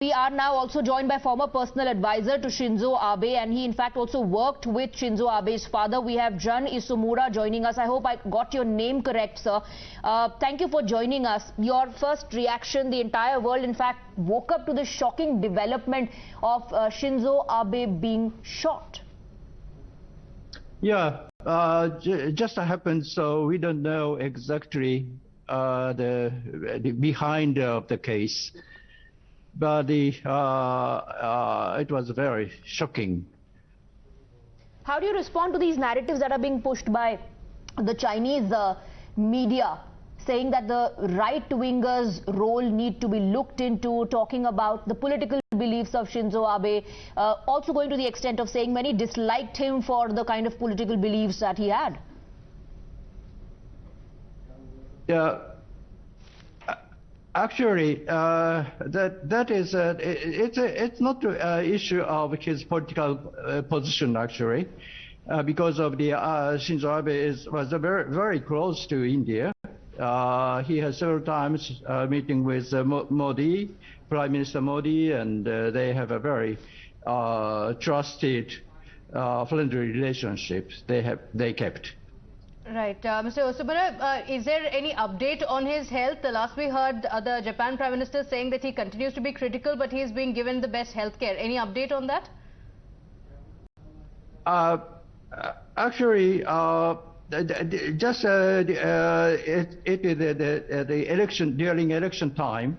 We are now also joined by former personal advisor to Shinzo Abe, and he in fact also worked with Shinzo Abe's father. We have Jun Isomura joining us. I hope I got your name correct, sir. Thank you for joining us. Your first reaction, the entire world in fact woke up to the shocking development of Shinzo Abe being shot. Yeah, just happened, so we don't know exactly the behind of the case, but it was very shocking. How do you respond to these narratives that are being pushed by the Chinese media, saying that the right-wingers' role need to be looked into, talking about the political beliefs of Shinzo Abe, also going to the extent of saying many disliked him for the kind of political beliefs that he had? Yeah, actually, it's not an issue of his political position actually, because of the Shinzo Abe was very close to India. He has several times meeting with Modi, Prime Minister Modi, and they have a very trusted, friendly relationship they kept. Right. Mr. Isomura, is there any update on his health? Last we heard the Japan Prime Minister saying that he continues to be critical, but he is being given the best health care. Any update on that? Actually, just the election, during election time,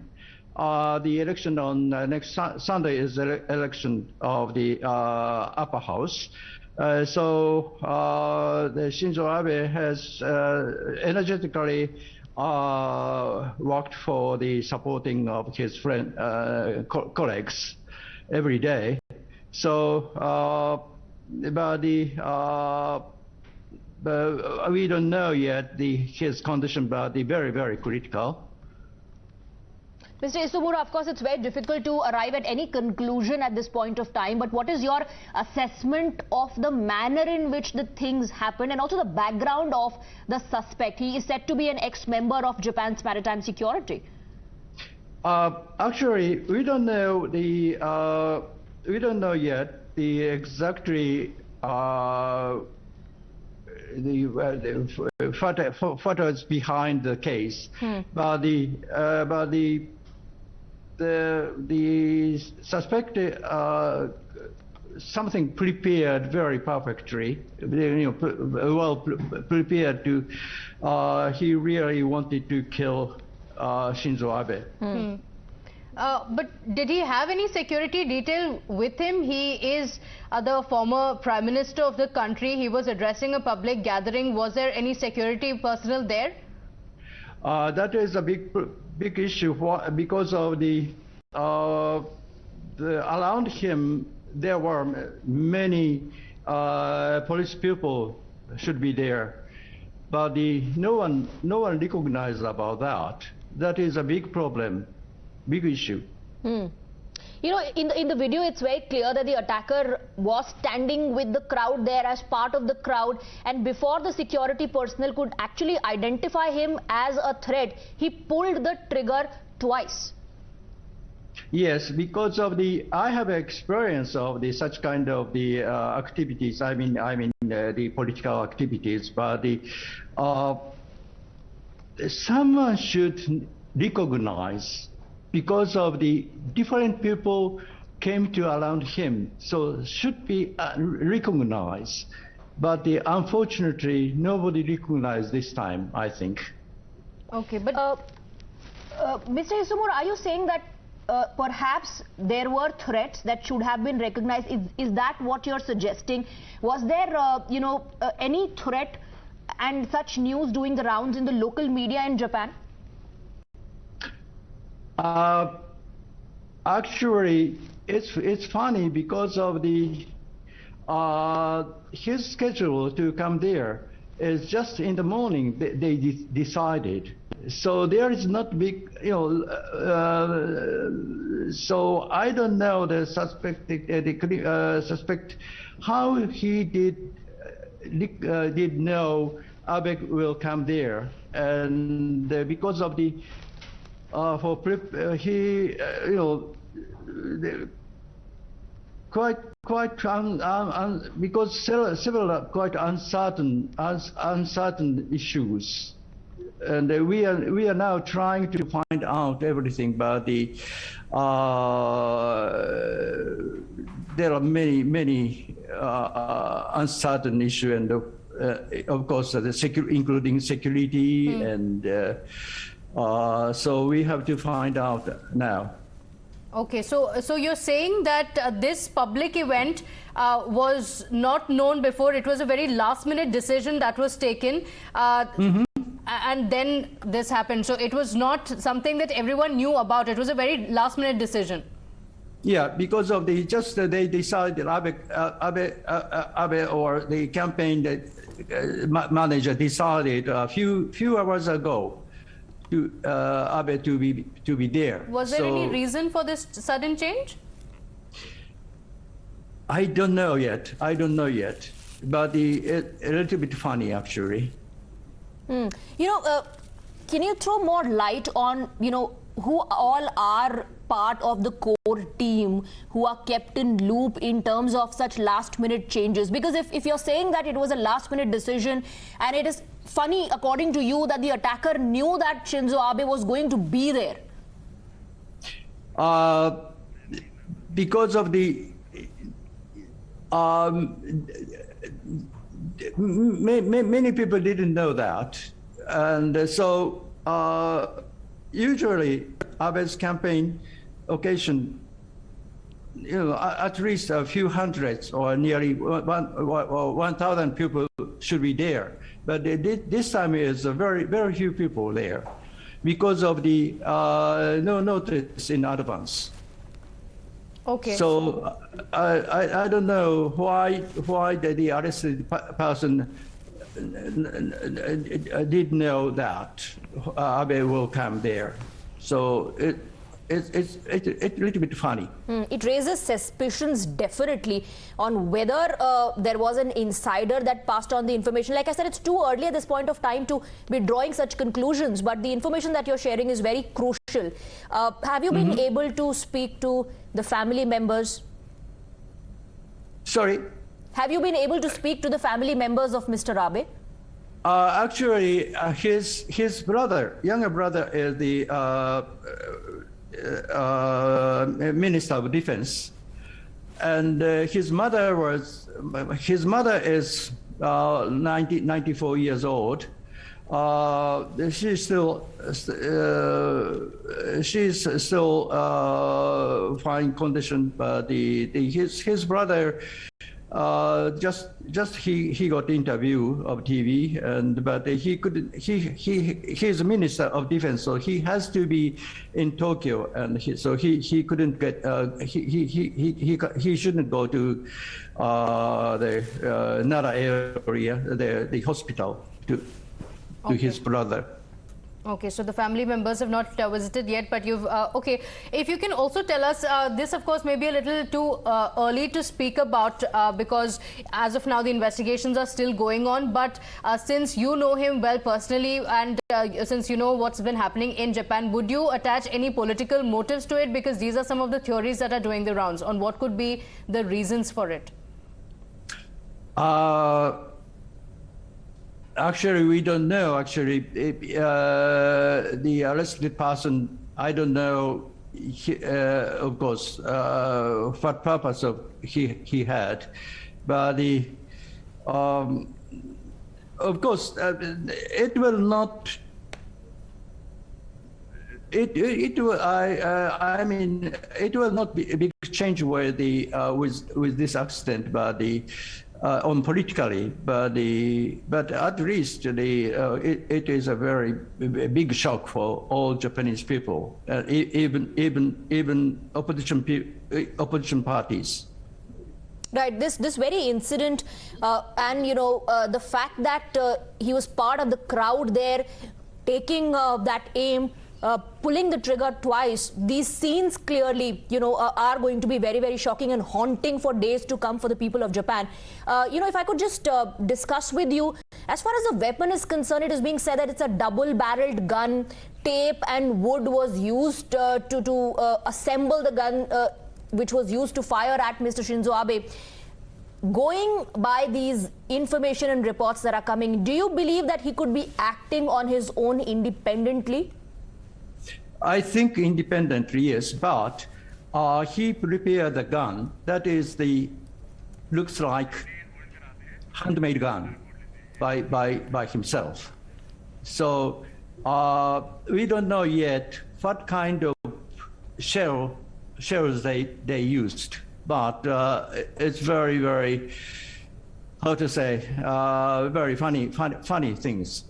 the election on next Sunday is the election of the upper house. So the Shinzo Abe has energetically worked for the supporting of his colleagues every day. So, but we don't know yet his condition, but very critical. Mr. Isomura, of course, it's very difficult to arrive at any conclusion at this point of time, but what is your assessment of the manner in which the things happened and also the background of the suspect? He is said to be an ex-member of Japan's maritime security. Actually, we don't know yet the exactly the photos behind the case, but the suspect something prepared very perfectly, well prepared to. He really wanted to kill Shinzo Abe. But did he have any security detail with him? He is the former Prime Minister of the country. He was addressing a public gathering. Was there any security personnel there? That is a big issue because of the around him there were many police people should be there, but no one recognized about that. That is a big problem, big issue. You know, in the video, it's very clear that the attacker was standing with the crowd there as part of the crowd, and before the security personnel could actually identify him as a threat, he pulled the trigger twice. Yes, because of I have experience of such kind of activities. I mean the political activities, but someone should recognize. Because of the different people came to around him, so should be recognized. But unfortunately, nobody recognized this time, I think. Okay, but Mr. Isomura, are you saying that perhaps there were threats that should have been recognized? Is that what you're suggesting? Was there, any threat and such news doing the rounds in the local media in Japan? Actually, it's funny because of his schedule to come there is just in the morning. They decided, so there is not big, so I don't know the suspect, suspect how he did know Abe will come there, and because of he quite because several quite uncertain issues, and we are now trying to find out everything. But there are many uncertain issues, and of course including security, and so we have to find out now. Okay, so you're saying that this public event was not known before. It was a very last-minute decision that was taken, and then this happened. So it was not something that everyone knew about. It was a very last-minute decision. Yeah, because of they decided Abe or the campaign manager decided a few hours ago to Abe to be there. Was there any reason for this sudden change? I don't know yet. But it's a little bit funny, actually. You know, can you throw more light on, who all are part of the core team who are kept in loop in terms of such last-minute changes? Because if you're saying that it was a last-minute decision, and it is funny, according to you, that the attacker knew that Shinzo Abe was going to be there. Because of the many people didn't know that, and so usually Abe's campaign occasion, at least a few hundreds or nearly 1,000 people should be there. But this time is very few people there because of the no notice in advance. Okay. So I don't know why the arrested person did know that Abe will come there. So it's a little bit funny. It raises suspicions definitely on whether there was an insider that passed on the information. Like I said, it's too early at this point of time to be drawing such conclusions, but the information that you're sharing is very crucial. Have you been able to speak to the family members? Sorry? Have you been able to speak to the family members of Mr. Abe? Actually, his brother, younger brother, is the Minister of Defense, and his mother is 94 years old. She's still fine condition, but his brother just he got interview of TV, but he couldn't. He's a Minister of Defense, so he has to be in Tokyo, and he couldn't get. He shouldn't go to the Nara area, the hospital to his brother. Okay, so the family members have not visited yet, but you've okay. If you can also tell us, this of course may be a little too early to speak about because as of now the investigations are still going on, but since you know him well personally and since you know what's been happening in Japan, would you attach any political motives to it? Because these are some of the theories that are doing the rounds on what could be the reasons for it. Actually, we don't know. Actually, the arrested person, I don't know, of course, what purpose he had, but of course, it will not. It will. I mean, it will not be a big change with with this accident, but on politically, but at least it is a very big shock for all Japanese people, even opposition parties. Right, this very incident and the fact that he was part of the crowd there taking that aim, pulling the trigger twice. These scenes clearly, are going to be very, very shocking and haunting for days to come for the people of Japan. If I could just discuss with you, as far as the weapon is concerned, it is being said that it's a double-barreled gun. Tape and wood was used to assemble the gun, which was used to fire at Mr. Shinzo Abe. Going by these information and reports that are coming, do you believe that he could be acting on his own independently? I think independently, yes, but he prepared the gun that looks like handmade gun by himself. So we don't know yet what kind of shells they used, but it's very, very, how to say, very funny things.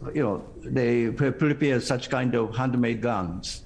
They prepare such kind of handmade guns.